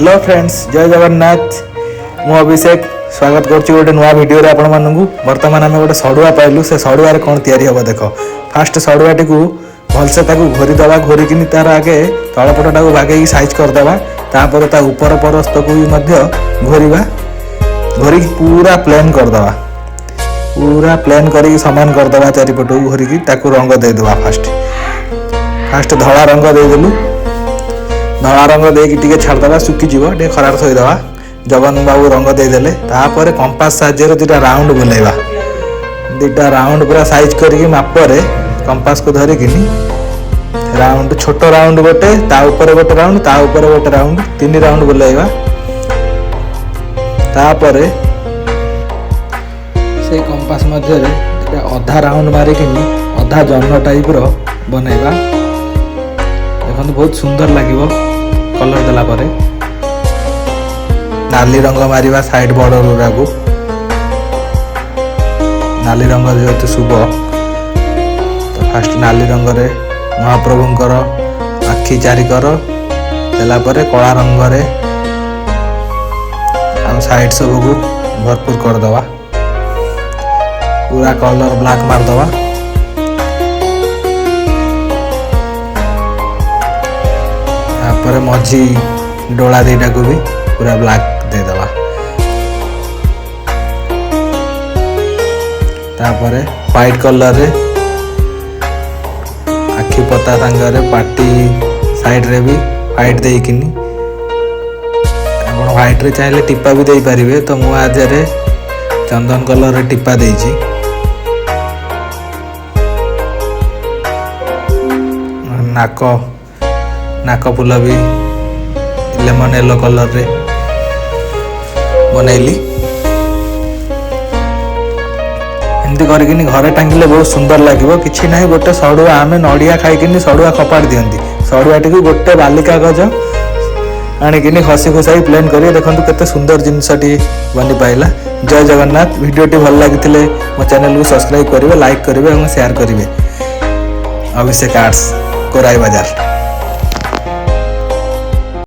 Hello friends, जय जगन्नाथ। मु अभिषेक स्वागत करुच्ची गोटे नुआ भिडियो आपण मानू। बर्तमान आम गोटे सड़ुआ पाइलु। से सड़ुआर कौन तैयारी हम देख। फास्ट सड़ुआटी को भलसे घोरीदे घोरिकी तार आगे तलपटा को बागे साइज करदे। तापर ता ऊपर परस्त को भी घोरीबा। घोरिकी पूरा प्लेन करदे। पूरा प्लेन करी सामान करदे। चारिपट को घोरिकी ताकू रंग देदेबा। फास्ट धला रंग देदेलु। धला रंग देकी छाड़देवा सुखीजी टे खरार थोदेवा। जगन बाबू रंग देदेले। तापर कंपास साहाय्य दुटा राउंड बुलेवा। दुटा राउंड पूरा साइज करके मापरे कंपास को धरिकी राउंड छोट राउंड गोटे ताऊपर गोटे राउंड ताऊपर गोटे राउंड 3 राउंड बुलेवा। तापर से कंपास मध्य अधा राउंड मारिकी अधा जन्न टाइप रो बनैबा। देखो बहुत सुंदर लगे कलर देला परे। नाली रंग मारिबा साइड बॉर्डर गुराकू। नाली रंग जेहेतु शुभ तो फास्ट नाली रंग रे महाप्रभुंकर आखि चारिकर देला परे कला रंग रे आ साइड सब को भरपूर कर दवा। पूरा कलर ब्लैक मार दवा। पर मझी डोला दीटा को भी पूरा ब्लैक दे दवा। तापर व्हाइट कलर रे आखि पता संगे पाटी साइड रे भी व्हाइट देकिनी आपण व्हाइट रे चाहे टिपा भी दे पारिबे। तो मु आज रे चंदन कलर रे टिपा देछि। नाक फूल भी लेमन येलो कलर रे बनैली। एमती करके घरे टांगिले बहुत सुंदर लगे। किसी ना गोटे सड़ुआ आम नड़िया खाई सड़ुआ खपाड़ दिखती। सड़ुआटी को गोटे बाली कागज आणिक खसी खुसाई प्लेन कर देखो केते सुंदर जिनसटी बनी पाइला। जय जगन्नाथ। वीडियोटी भल लगी मो चैनल को सब्सक्राइब करेंगे, लाइक करेंगे और शेयर करेंगे। अभिषेक आर्ट्स कोराई बाजार।